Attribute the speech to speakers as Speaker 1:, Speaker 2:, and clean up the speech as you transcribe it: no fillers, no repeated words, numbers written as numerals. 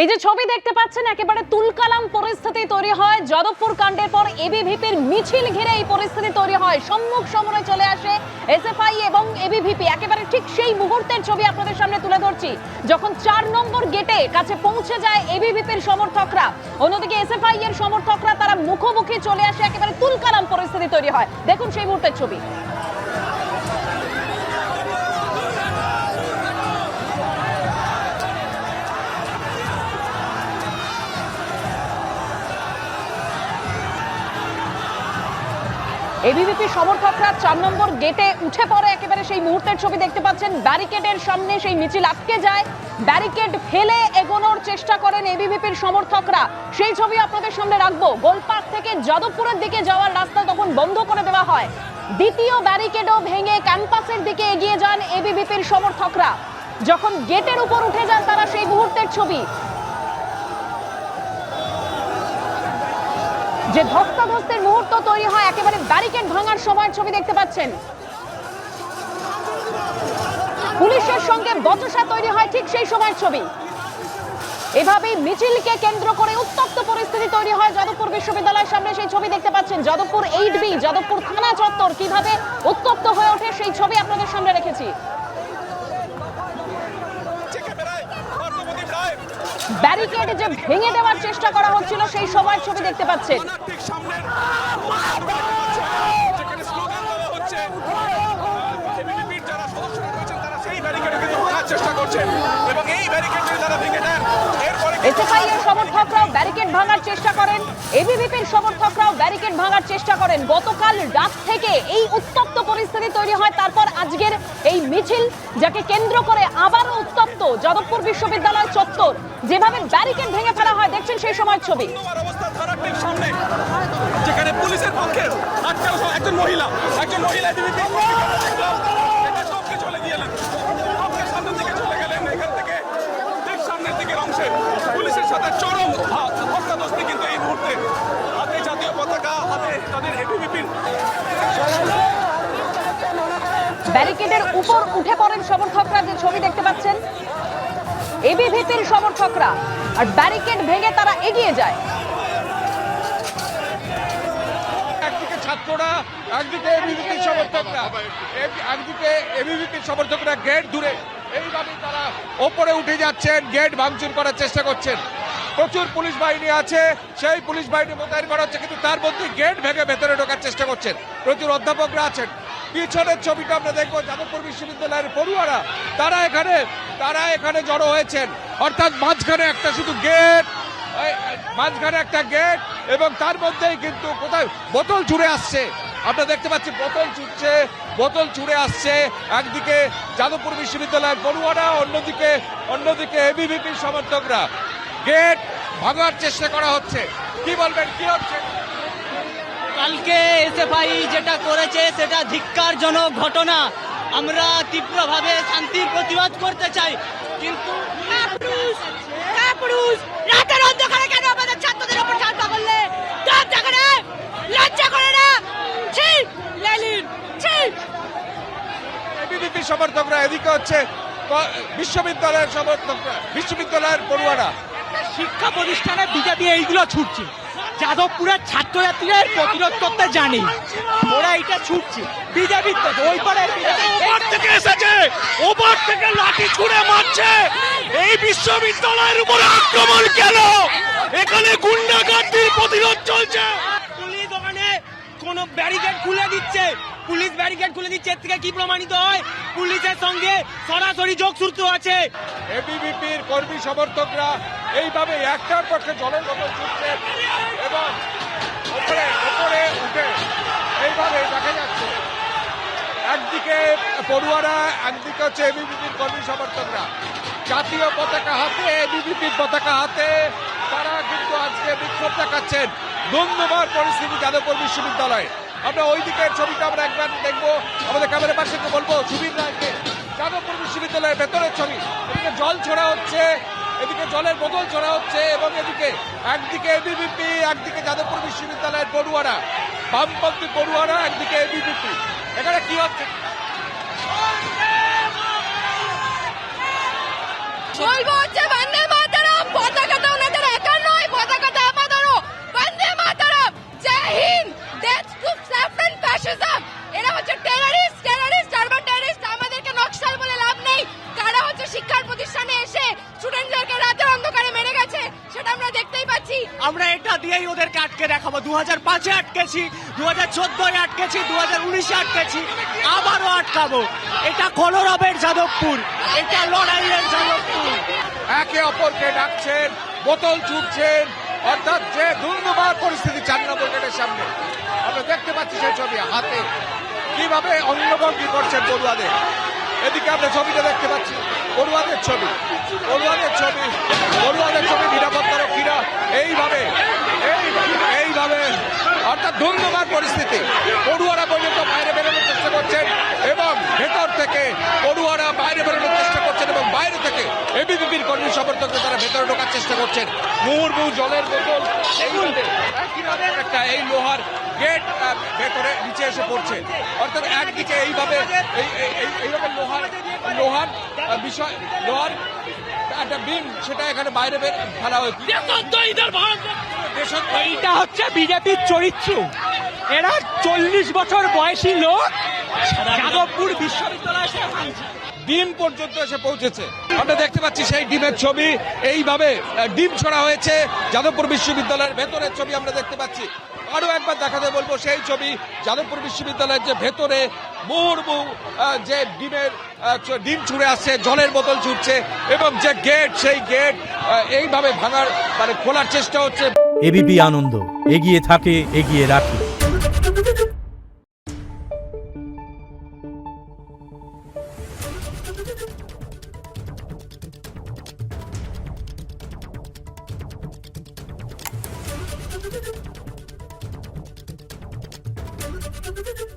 Speaker 1: এই যে ছবি দেখতে পাচ্ছেন একেবারে তুলকালাম পরিস্থিতি তৈরি হয় যাদবপুর কাণ্ডের পর এবিভিপির মিছিল ঘিরে এই পরিস্থিতি তৈরি হয়। সম্মুখ সমরে চলে আসে এসএফআই এবং এবিভিপি। একেবারে ঠিক সেই মুহূর্তের ছবি আপনাদের সামনে তুলে ধরছি, যখন ৪ নম্বর গেটে কাছে পৌঁছে যায় এবিভিপির সমর্থকরা, অন্যদিকে এসএফআই এর সমর্থকরা তারা মুখোমুখি চলে আসে, একেবারে তুলকালাম পরিস্থিতি তৈরি হয়। দেখুন সেই মুহূর্তের ছবি। এবিভিপি সমর্থকরা ৪ নম্বর গেটে উঠে পড়ে, একেবারে সেই মুহূর্তের ছবি দেখতে পাচ্ছেন। ব্যারিকেডের সামনে সেই মিছিল আটকে যায়, ব্যারিকেড ফেলে এগোনোর চেষ্টা করেন এবিভিপির সমর্থকরা। সেই ছবি আপনাদের সামনে রাখবো। গোলপার্ক থেকে যাদবপুরের দিকে যাওয়ার রাস্তা তখন বন্ধ করে দেওয়া হয়। দ্বিতীয় ব্যারিকেডও ভেঙে ক্যাম্পাসের দিকে এগিয়ে যান এবিভিপির সমর্থকরা। যখন গেটের উপর উঠে যান তারা, সেই মুহূর্তের ছবি। যে ধস্তাধস্তির মুহূর্ত তৈরি হয় একেবারে ব্যারিকেড ভাঙার সময়ের ছবি দেখতে পাচ্ছেন। পুলিশের সঙ্গে বচসা তৈরি হয় ঠিক সেই সময়ের ছবি। এভাবেই মিছিলকে কেন্দ্র করে উত্তপ্ত পরিস্থিতি তৈরি হয় যাদবপুর বিশ্ববিদ্যালয়ের সামনে। সেই ছবি দেখতে পাচ্ছেন যাদবপুর 8B, যাদবপুর থানা চত্বর কিভাবে উত্তপ্ত হয়ে ওঠে সেই ছবি আপনাদের সামনে রেখেছি। ব্যারিকেড যে ভেঙে দেওয়ার চেষ্টা করা হচ্ছিল সেই সময়ের ছবি দেখতে পাচ্ছেন। এসএফআই এর সমর্থকরাও ব্যারিকেড ভাঙার চেষ্টা করেন, এবিভিপির সমর্থকরাও ব্যারিকেড ভাঙার চেষ্টা করেন। গতকাল রাত থেকে এই উত্তপ্ত পরিস্থিতি তৈরি হয়, তারপর আজকের এই মিছিল যাকে কেন্দ্র করে আবারও উত্তপ্ত যাদবপুর বিশ্ববিদ্যালয় চত্বর। যেভাবে ব্যারিকেড ভেঙে ফেলা হয় দেখছেন সেই সময়ের ছবি।
Speaker 2: যেখানে পুলিশের পক্ষে একজন মহিলা চলে গেলেন, সামনের দিকে চলে গেলেন। এখান থেকে ঠিক সামনের দিকের অংশে পুলিশের সাথে চরম ধস্তাধস্তি, কিন্তু এই মুহূর্তে হাতে জাতীয় পতাকা, হাতে তাদের এবিভিপির
Speaker 1: ব্যারিকেডের উপর উঠে পড়েন সমর্থকরা, যে ছবি দেখতে পাচ্ছেন এবিভিপির সমর্থকরা, আর ব্যারিকেড ভেঙে তারা এগিয়ে যায়।
Speaker 2: একদিকে ছাত্ররা, একদিকে এবিভিপির সমর্থকরা গেট দূরে এইভাবে তারা ওপরে উঠে যাচ্ছেন, গেট ভাঙচুর করার চেষ্টা করছেন। প্রচুর পুলিশ বাহিনী আছে, সেই পুলিশ বাহিনী মোতায়েন করা হচ্ছে, কিন্তু তার মধ্যে গেট ভেঙে ভেতরে ঢোকার চেষ্টা করছেন। প্রচুর অধ্যাপকরা আছেন। পিছনের ছবিটা আমরা দেখবো, যাদবপুর বিশ্ববিদ্যালয়ের পড়ুয়ারা তারা এখানে জড়ো হয়েছেন। অর্থাৎ মাঝখানে একটা শুধু গেট, মাঝখানে একটা গেট, এবং তার মধ্যেই কিন্তু কোথায় বোতল ছুড়ে আসছে। আমরা দেখতে পাচ্ছি বোতল ছুড়ে আসছে। একদিকে যাদবপুর বিশ্ববিদ্যালয়ের পড়ুয়ারা, অন্যদিকে এবিভিপির সমর্থকরা। গেট ভাঙার চেষ্টা করা হচ্ছে। কি বলবেন, কি হচ্ছে?
Speaker 3: কালকে এসএফআই যেটা করেছে সেটা ধিক্কারজনক ঘটনা। আমরা তীব্রভাবে শান্তির প্রতিবাদ করতে চাই, কিন্তু রাতের অন্ধকারে কেন আমাদের ছাত্রদের উপর ঠান্ডা করলে? লজ্জা করে না?
Speaker 2: এবিভিপি সমর্থকরা, এদিকে হচ্ছে বিশ্ববিদ্যালয়ের পড়ুয়ারা।
Speaker 3: শিক্ষা প্রতিষ্ঠানে বিজেপি এইগুলো ছুটছে, যাদবপুরের ছাত্রছাত্রীদের প্রতিরোধ করতে জানি, ওরা এটা ছুটছে। বিজেপি ওই পারে
Speaker 2: ওপার থেকে এসেছে, ওপার থেকে লাঠি ছুড়ে মারছে। এই বিশ্ববিদ্যালয়ের উপর আক্রমণ কেন? এখানে গুন্ডাগার্দির প্রতিরোধ চলছে।
Speaker 3: পুলিশ ওখানে কোন ব্যারিকেড খুলে দিচ্ছে, এর থেকে কি প্রমাণিত হয়? পুলিশের সঙ্গে সরাসরি যোগসূত্র আছে।
Speaker 2: এবিভিপির কর্মী সমর্থকরা এইভাবে একটার পক্ষে জলের বোতল ছুটছে, এবং ওপরে উঠে এইভাবে দেখা যাচ্ছে। একদিকে পড়ুয়ারা, একদিকে হচ্ছে এবিভিপির কর্মী সমর্থকরা। জাতীয় পতাকা হাতে, এবিভিপির পতাকা হাতে তারা কিন্তু আজকে বিক্ষোভ দেখাচ্ছেন। ধন্যবাদ পরিস্থিতি যাদবপুর বিশ্ববিদ্যালয়ে। আমরা ওই দিকের ছবিটা আমরা একবার দেখবো, আমাদের ক্যামেরা পার্সনকে বলবো সুবীর রায়কে। যাদবপুর বিশ্ববিদ্যালয়ের ভেতরের ছবি। এদিকে জল ছোড়া হচ্ছে, এদিকে জলের বোতল ছোড়া হচ্ছে, এবং একদিকে এবিভিপি, একদিকে যাদবপুর বিশ্ববিদ্যালয়ের পড়ুয়ারা, বামপন্থী পড়ুয়ারা, একদিকে এবিভিপি। এখানে কি হচ্ছে?
Speaker 4: বলবো হচ্ছে বন্দে মাতরম, পতাকা
Speaker 3: আমরা এটা দিয়েই ওদেরকে আটকে দেখাবো। 2005-এ আটকেছি, 2014-এ আটকেছি, 2019-এ আটকেছি, আবারও আটকাবো। এটা কলরবের যাদবপুর, এটা লড়াইয়ের যাদবপুর।
Speaker 2: একে অপরকে ডাকছেন, বোতল ছুটছেন, অর্থাৎ যে ধুন্ধুমার পরিস্থিতি 4 নম্বর গেটের সামনে আমরা দেখতে পাচ্ছি সেই ছবি হাতে কিভাবে অঙ্গভঙ্গি করছেন পড়ুয়াদের। এদিকে আমরা ছবিটা দেখতে পাচ্ছি পড়ুয়াদের ছবি, পড়ুয়াদের ছবি, পড়ুয়াদের ছবি, নিরাপত্তারক্ষীরা এইভাবে এইভাবে অর্থাৎ ধুন্ধুমার পরিস্থিতি। পড়ুয়ারা পর্যন্ত বাইরে বেরোনোর চেষ্টা করছেন এবং ভেতর থেকে পড়ুয়ারা বাইরে বেরোনোর চেষ্টা করছেন এবং বাইরে থেকে এবিভিপির কর্মী সমর্থকরা তারা ভেতরে ঢোকার চেষ্টা করছেন। মুহুর্মুহু জলের বোতল এইভাবে একটা এই লোহার গেট ভেতরে নিচে এসে পড়ছে। অর্থাৎ একদিকে এইভাবে এইভাবে লোহার বিষয়, লোহার একটা বিম সেটা এখানে বাইরে ফেলা হয়েছে।
Speaker 4: এইটা হচ্ছে বিজেপির চরিত্র। এরা 40 বছর বয়সী লোক যাদবপুর বিশ্ববিদ্যালয়ে এসে
Speaker 2: ডিম পর্যন্ত এসে পৌঁছেছে। আমরা দেখতে পাচ্ছি সেই ডিমের ছবি, এইভাবে ডিম ছড়া হয়েছে যাদবপুর বিশ্ববিদ্যালয়ের ভেতরের ছবি আমরা দেখতে পাচ্ছি। আরো একবার দেখাতে বলবো সেই ছবি, যাদবপুর বিশ্ববিদ্যালয়ের যে ভেতরে মুহুর্মুহু যে ডিম ছুড়ে আসছে, জলের বোতল ছুটছে এবং যে গেট সেই গেট এইভাবে ভাঙার মানে খোলার চেষ্টা হচ্ছে।
Speaker 5: এবিপি আনন্দ, এগিয়ে থাকে, এগিয়ে রাখে।
Speaker 6: Thank you.